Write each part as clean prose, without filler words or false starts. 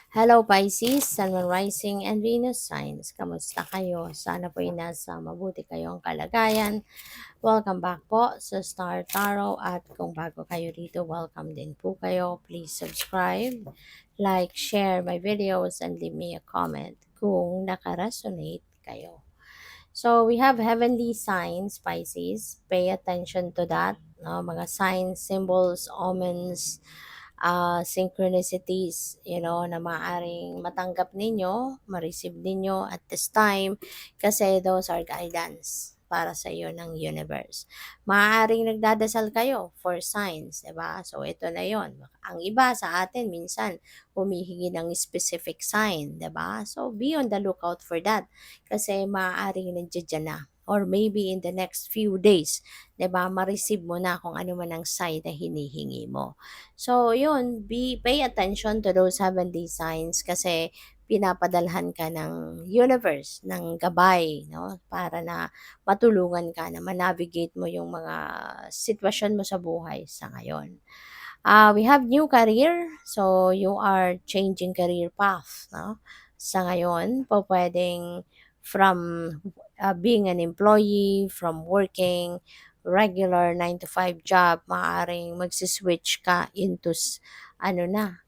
Hello Pisces, Sun, Moon, Rising, and Venus signs. Kamusta kayo? Sana po ay nasa mabuti kayong kalagayan. Welcome back po sa Star Tarot at kung bago kayo dito, welcome din po kayo. Please subscribe, like, share my videos, and leave me a comment kung nakaresonate kayo. So we have heavenly signs, Pisces. Pay attention to that. No? Mga signs, symbols, omens, synchronicities, na maaring matanggap ninyo, ma-receive ninyo at this time kasi those are guidance para sa iyo ng universe. Maaaring nagdadasal kayo for signs, 'di ba? So ito na 'yon. Ang iba sa atin minsan humihingi ng specific sign, 'di ba? So be on the lookout for that kasi maaaring nandiyan na or maybe in the next few days, 'di ba? Ma-receive mo na kung ano man ang sign na hinihingi mo. So, yun, pay attention to those heavenly signs kasi pinapadalhan ka ng universe, ng gabay, no? Para na matulungan ka na manavigate mo yung mga sitwasyon mo sa buhay sa ngayon. We have new career, so you are changing career path, no? Sa ngayon, po pwedeng from being an employee, from working regular 9 to 5 job, maaaring magsiswitch ka into ano na,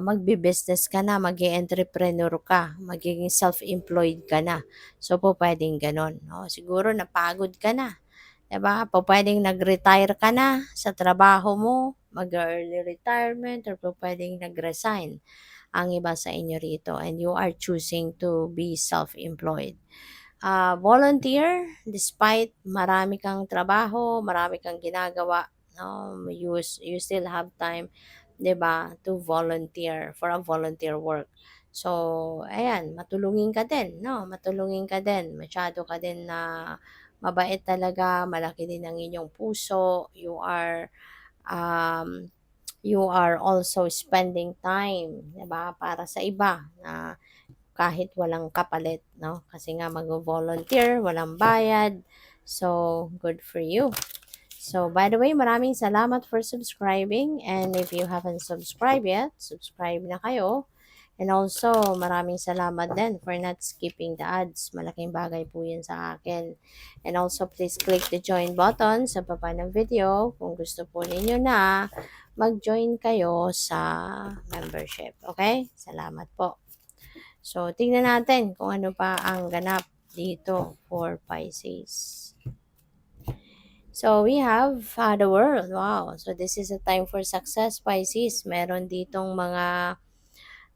magbi-business ka na, mag-entrepreneur ka, magiging self-employed ka na. So po pwedeng ganon. No? Siguro napagod ka na. 'Di ba? Pupuwedeng nag-retire ka na sa trabaho mo, mag-early retirement or pupuwedeng nag-resign ang iba sa inyo rito and you are choosing to be self-employed. Volunteer, despite marami kang trabaho, marami kang ginagawa, no, you still have time, 'di ba, to volunteer for a volunteer work. So, ayan, matulungin ka din, no? Matulungin ka din. Masyado ka din na mabait talaga, malaki din ang inyong puso. Um, you are also spending time, 'di ba, para sa iba na kahit walang kapalit, no? Kasi nga mag-volunteer, walang bayad. So, good for you. So, by the way, maraming salamat for subscribing. And if you haven't subscribed yet, subscribe na kayo. And also, maraming salamat din for not skipping the ads. Malaking bagay po yun sa akin. And also, please click the join button sa baba ng video kung gusto po ninyo na mag-join kayo sa membership. Okay? Salamat po. So, tingnan natin kung ano pa ang ganap dito for Pisces. So, we have the world. Wow. So, this is a time for success, Pisces. Meron ditong mga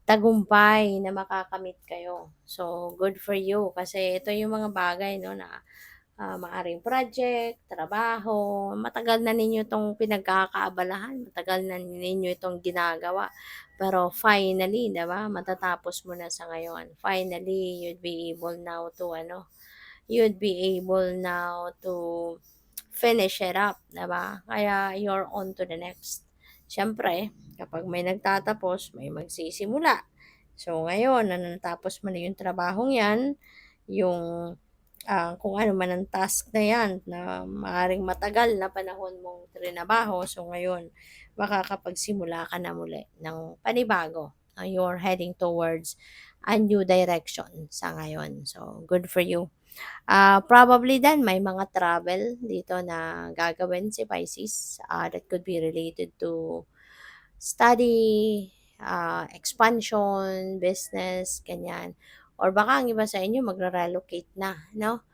tagumpay na makakamit kayo. So, good for you. Kasi ito yung mga bagay, no, na maaring project, trabaho, matagal na ninyo itong pinagkakaabalahan, matagal na ninyo itong ginagawa. Pero finally, 'di ba, matatapos mo na sa ngayon. Finally, you'd be able now to finish it up, 'di ba? Kaya you're on to the next. Siyempre, kapag may nagtatapos, may magsisimula. So ngayon, na natapos mo na yung trabahong 'yan, yung kung ano man ang task na 'yan na maaaring matagal na panahon mong trinabaho, so ngayon makakapagsimula ka na muli ng panibago. You're heading towards a new direction sa ngayon. So, good for you. Probably then may mga travel dito na gagawin si Pisces that could be related to study, expansion, business, ganyan. Or baka ang iba sa inyo magre-relocate na, no?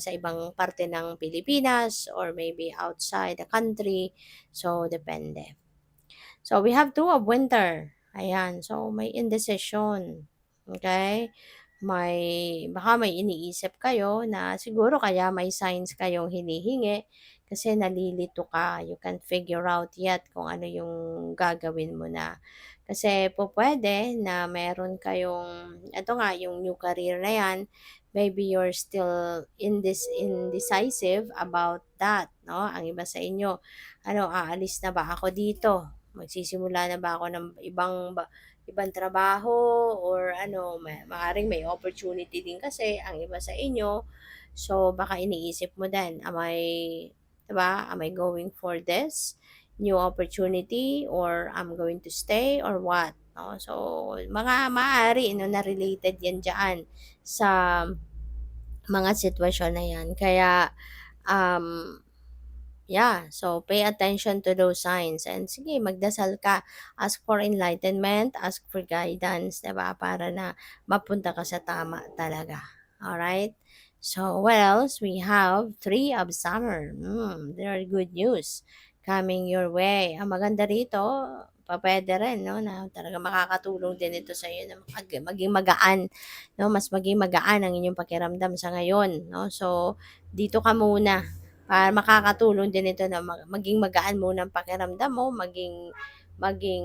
Sa ibang parte ng Pilipinas or maybe outside the country. So, depende. So, we have two of winter. Ayan. So, may indecision. Okay? Baka may iniisip kayo na siguro kaya may signs kayong hinihingi kasi nalilito ka. You can't figure out yet kung ano yung gagawin mo na. Kasi po pwede na meron kayong, ito nga, yung new career na yan, maybe you're still indecisive about that, no? Ang iba sa inyo, aalis na ba ako dito? Magsisimula na ba ako ng ibang trabaho or maaaring may opportunity din kasi ang iba sa inyo. So, baka iniisip mo din, diba, am I going for this new opportunity or I'm going to stay or what? no? So, mga maaari 'no, na related 'yan diyan sa mga sitwasyon na 'yan. Kaya, um, yeah, so pay attention to those signs and sige magdasal ka, ask for enlightenment, ask for guidance, 'di ba, para na mapunta ka sa tama talaga, alright? So, what else? We have 3 of Summer, there are good news coming your way. Ang maganda rito, pupuwede rin 'no, na talagang makakatulong din ito sa'yo na maging magaan, 'no, mas maging magaan ang inyong pakiramdam sa ngayon, 'no. So, dito ka muna. Makakatulong din ito na maging magaan muna ang pakiramdam mo, maging maging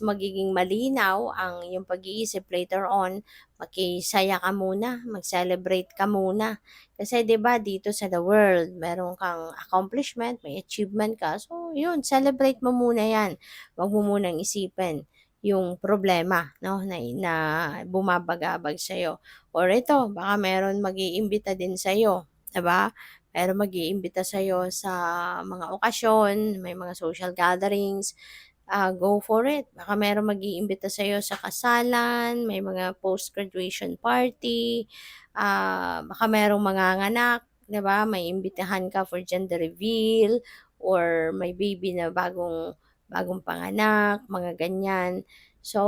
magiging malinaw ang iyong pag-iisip later on, makisaya ka muna, mag-celebrate ka muna. Kasi 'di ba dito sa the world meron kang accomplishment, may achievement ka, so yun celebrate mo muna 'yan. Wag mo munang isipin yung problema 'no, na bumabagabag sa'yo. Or ito baka meron mag-iimbita din sa'yo, 'di ba? Pero mag-iimbita sa'yo sa mga okasyon, may mga social gatherings, go for it. Baka merong mag-iimbita sa'yo sa kasalan, may mga post-graduation party, baka merong manganganak, 'di ba? May imbitahan ka for gender reveal or may baby na bagong bagong panganak, mga ganyan. So,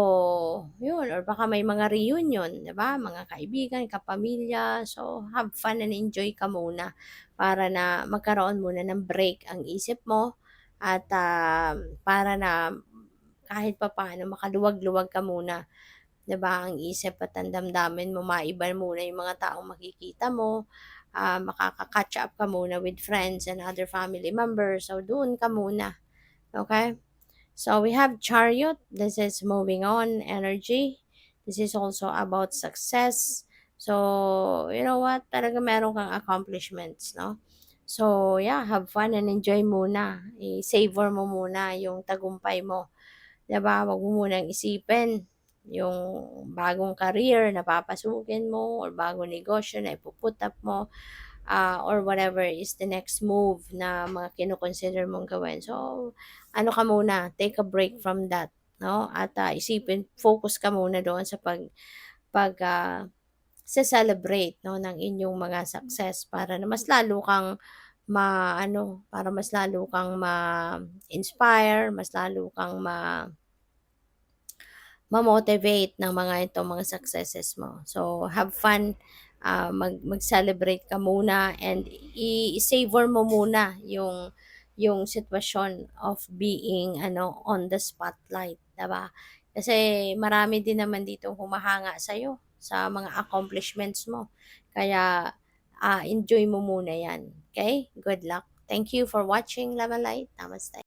yun or baka may mga reunion, 'di ba? Mga kaibigan, kapamilya. So, have fun and enjoy ka muna para na magkaroon muna ng break ang isip mo at, para na kahit papaano makaluwag-luwag ka muna, 'di ba, ang isip at ang damdamin mo, maiba muna yung mga taong makikita mo, makaka-catch up ka muna with friends and other family members. So, doon ka muna, okay. So, we have Chariot. This is moving on energy. This is also about success. So, you know what? Talaga meron kang accomplishments, no? So, yeah, have fun and enjoy muna. I-savor mo muna yung tagumpay mo. 'Di ba? Wag mo munang isipin yung bagong career na papasukin mo or bagong negosyo na ipu-put up mo, or whatever is the next move na mga kino-consider mong gawin. So, ano ka muna, take a break from that, 'no? At, isipin focus ka muna doon sa pag, se-celebrate 'no, ng inyong mga success para na mas lalo kang maano, para mas lalo kang ma-inspire, mas lalo kang ma-motivate ng mga itong mga successes mo. So, have fun, mag-celebrate ka muna and i-savor mo muna yung sitwasyon of being ano, on the spotlight, 'di ba? Kasi marami din naman ditong humahanga sa'yo sa mga accomplishments mo. Kaya, enjoy mo muna 'yan, okay. Good luck. Thank you for watching Love and Light. Namaste.